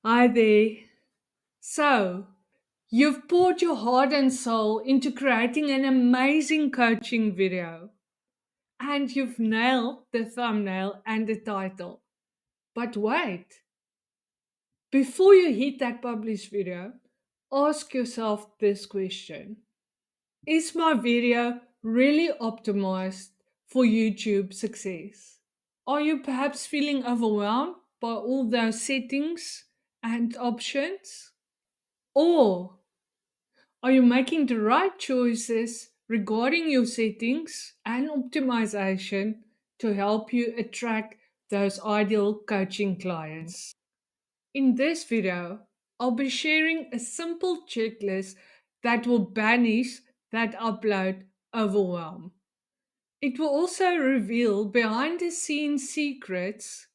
Hi there. So, you've poured your heart and soul into creating an amazing coaching video, and you've nailed the thumbnail and the title. But wait, before you hit that published video, ask yourself this question. Is my video really optimized for YouTube success? Are you perhaps feeling overwhelmed by all those settings and options? Or are you making the right choices regarding your settings and optimization to help you attract those ideal coaching clients? In this video, I'll be sharing a simple checklist that will banish that upload overwhelm. It will also reveal behind the scenes secrets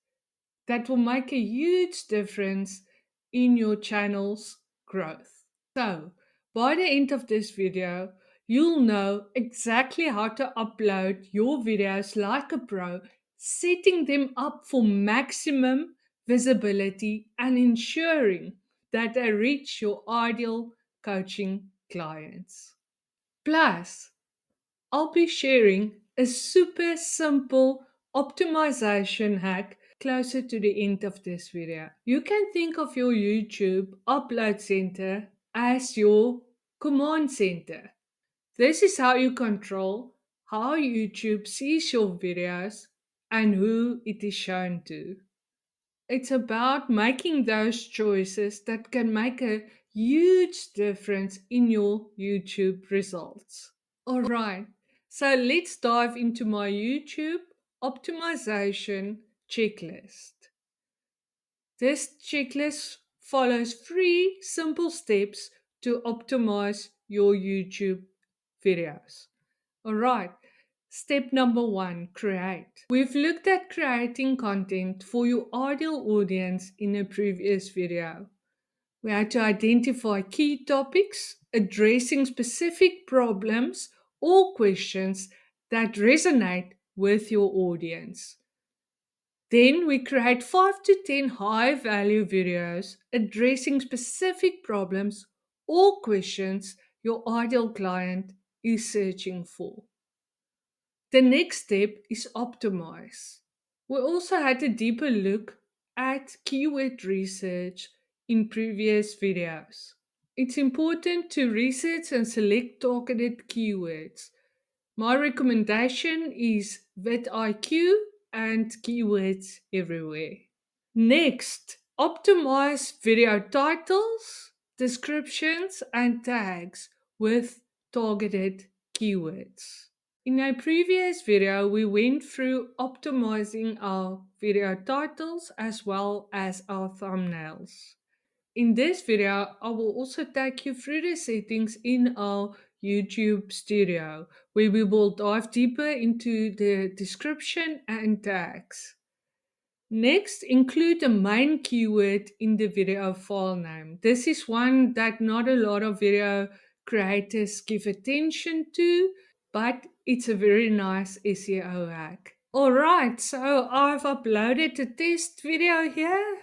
that will make a huge difference in your channel's growth. So, by the end of this video, you'll know exactly how to upload your videos like a pro, setting them up for maximum visibility and ensuring that they reach your ideal coaching clients. Plus, I'll be sharing a super simple optimization hack closer to the end of this video. You can think of your YouTube upload center as your command center. This is how you control how YouTube sees your videos and who it is shown to. It's about making those choices that can make a huge difference in your YouTube results. All right, so let's dive into my YouTube optimization checklist. This checklist follows three simple steps to optimize your YouTube videos. All right, step number one, create. We've looked at creating content for your ideal audience in a previous video. We had to identify key topics addressing specific problems or questions that resonate with your audience. Then we create 5 to 10 high value videos addressing specific problems or questions your ideal client is searching for. The next step is optimize. We also had a deeper look at keyword research in previous videos. It's important to research and select targeted keywords. My recommendation is vidIQ and keywords everywhere. Next, optimize video titles, descriptions, and tags with targeted keywords. In a previous video, we went through optimizing our video titles as well as our thumbnails. In this video, I will also take you through the settings in our YouTube Studio, where we will dive deeper into the description and tags. Next, include the main keyword in the video file name. This is one that not a lot of video creators give attention to, but it's a very nice SEO hack. Alright, so I've uploaded a test video here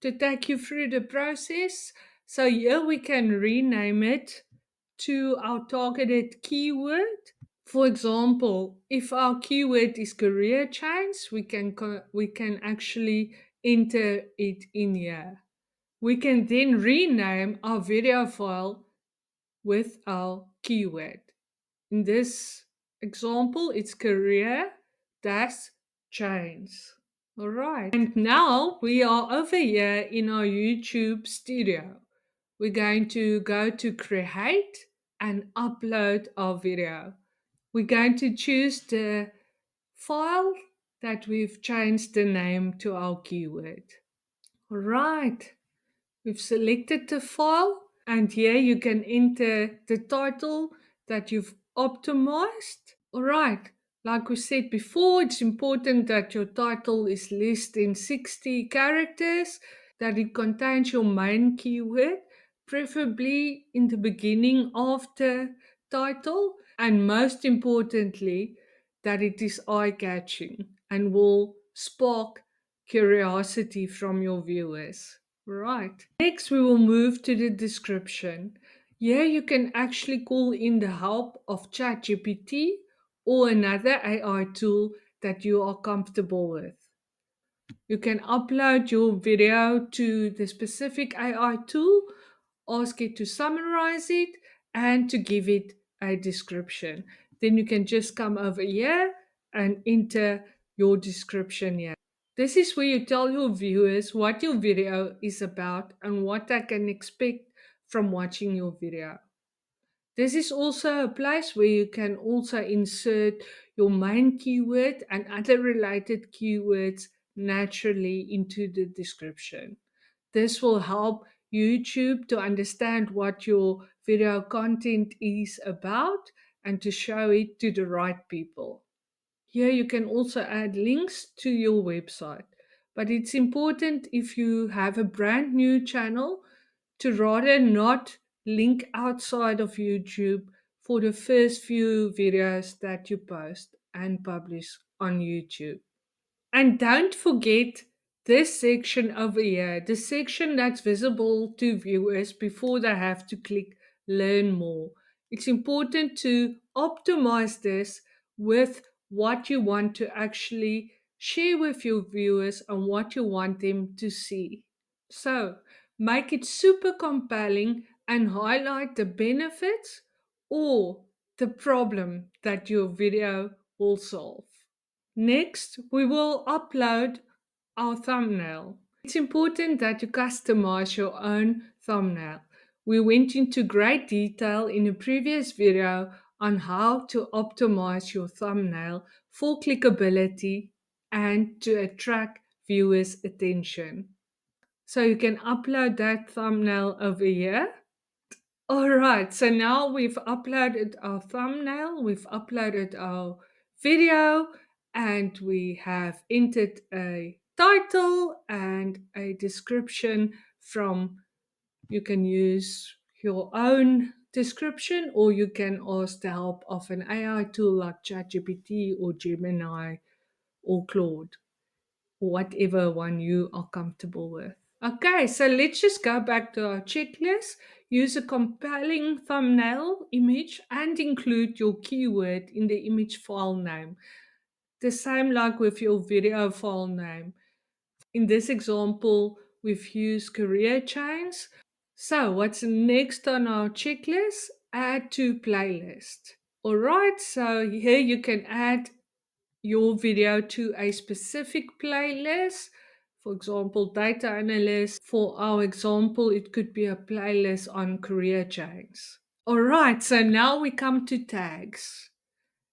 to take you through the process. So here we can rename it to our targeted keyword. For example, if our keyword is career change, we can actually enter it in here. We can then rename our video file with our keyword. In this example, it's career dash change. All right. And now we are over here in our YouTube studio. We're going to go to create and upload our video. We're going to choose the file that we've changed the name to our keyword. All right. We've selected the file and here you can enter the title that you've optimized. All right. Like we said before, it's important that your title is less than 60 characters, that it contains your main keyword, preferably in the beginning of the title, and most importantly, that it is eye catching and will spark curiosity from your viewers. Right. Next, we will move to the description. Here you can actually call in the help of ChatGPT or another AI tool that you are comfortable with. You can upload your video to the specific AI tool, ask it to summarize it, and to give it a description. Then you can just come over here and enter your description here. This is where you tell your viewers what your video is about and what they can expect from watching your video. This is also a place where you can also insert your main keyword and other related keywords naturally into the description. This will help YouTube to understand what your video content is about and to show it to the right people. Here you can also add links to your website. But it's important if you have a brand new channel to rather not link outside of YouTube for the first few videos that you post and publish on YouTube. And don't forget this section over here, the section that's visible to viewers before they have to click learn more. It's important to optimize this with what you want to actually share with your viewers and what you want them to see. So make it super compelling and highlight the benefits or the problem that your video will solve. Next, we will upload our thumbnail. It's important that you customize your own thumbnail. We went into great detail in a previous video on how to optimize your thumbnail for clickability and to attract viewers' attention. So you can upload that thumbnail over here. All right, so now we've uploaded our thumbnail, we've uploaded our video, and we have entered a title and a description from, you can use your own description or you can ask the help of an AI tool like ChatGPT or Gemini or Claude, or whatever one you are comfortable with. Okay, so let's just go back to our checklist. Use a compelling thumbnail image and include your keyword in the image file name. The same like with your video file name. In this example, we've used career chains. So, what's next on our checklist? Add to playlist. All right, so here you can add your video to a specific playlist. For example, data analyst. For our example, it could be a playlist on career chains. All right, so now we come to tags.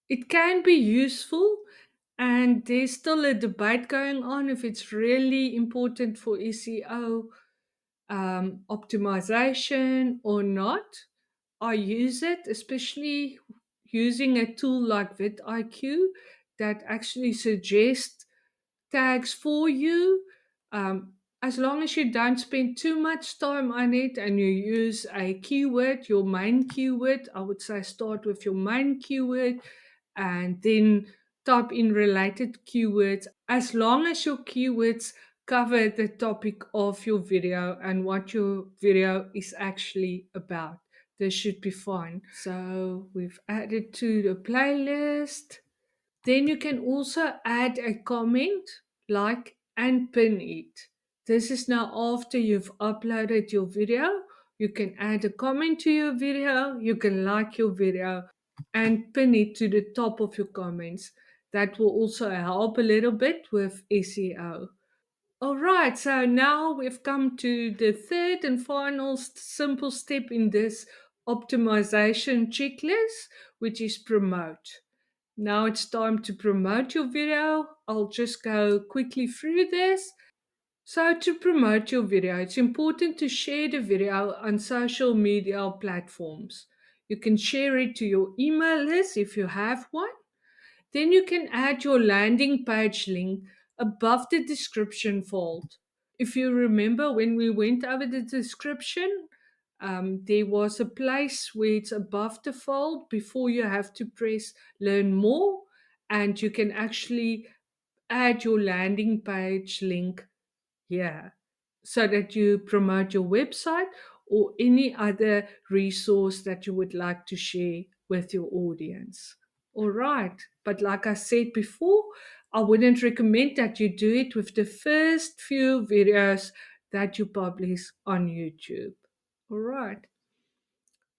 It can be useful, and there's still a debate going on if it's really important for SEO optimization or not. I use it, especially using a tool like vidIQ that actually suggests tags for you. Um, as long as you don't spend too much time on it and you use a keyword, your main keyword, I would say start with your main keyword and then type in related keywords. As long as your keywords cover the topic of your video and what your video is actually about, this should be fine. So we've added to the playlist. Then you can also add a comment, like, and pin it. This is now after you've uploaded your video. You can add a comment to your video, you can like your video, and pin it to the top of your comments. That will also help a little bit with SEO. All right, so now we've come to the third and final simple step in this optimization checklist, which is promote. Now it's time to promote your video. I'll just go quickly through this. So, to promote your video, it's important to share the video on social media platforms. You can share it to your email list if you have one. Then you can add your landing page link above the description fold. If you remember when we went over the description, there was a place where it's above the fold before you have to press learn more, and you can actually add your landing page link here. so that you promote your website or any other resource that you would like to share with your audience. All right. But like I said before, I wouldn't recommend that you do it with the first few videos that you publish on YouTube. All right.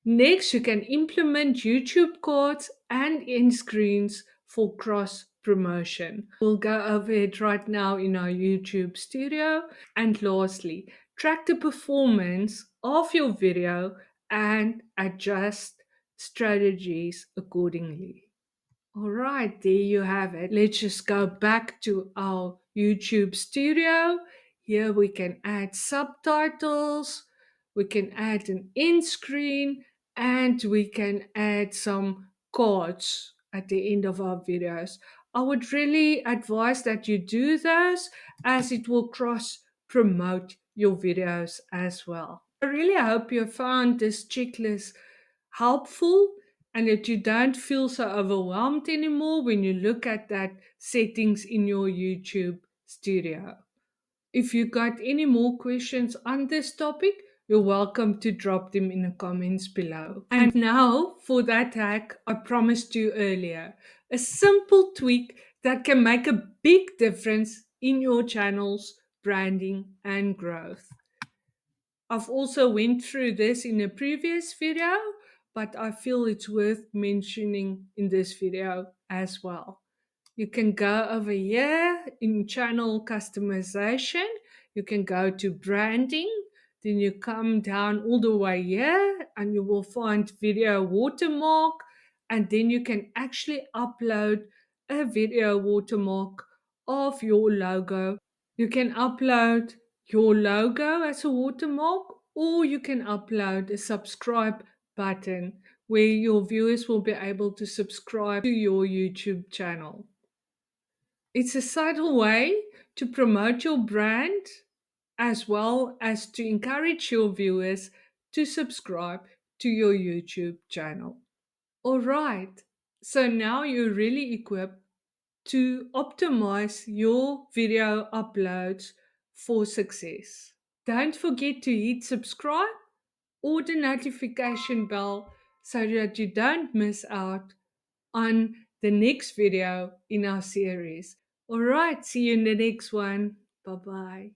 Next, you can implement YouTube cards and end screens for cross promotion. We'll go over it right now in our YouTube studio. And lastly, track the performance of your video and adjust strategies accordingly. All right, there you have it. Let's just go back to our YouTube studio. Here we can add subtitles, we can add an end screen, and we can add some cards at the end of our videos. I would really advise that you do those as it will cross promote your videos as well. I really hope you found this checklist helpful and that you don't feel so overwhelmed anymore when you look at that settings in your YouTube studio. If you got any more questions on this topic, you're welcome to drop them in the comments below. And now for that hack I promised you earlier, a simple tweak that can make a big difference in your channel's branding and growth. I've also went through this in a previous video, but I feel it's worth mentioning in this video as well. You can go over here in channel customization. You can go to branding. Then you come down all the way here and you will find video watermark. And then you can actually upload a video watermark of your logo. You can upload your logo as a watermark, or you can upload a subscribe button where your viewers will be able to subscribe to your YouTube channel. It's a subtle way to promote your brand as well as to encourage your viewers to subscribe to your YouTube channel. All right, so now you're really equipped to optimize your video uploads for success. Don't forget to hit subscribe or the notification bell so that you don't miss out on the next video in our series. All right, see you in the next one. Bye bye.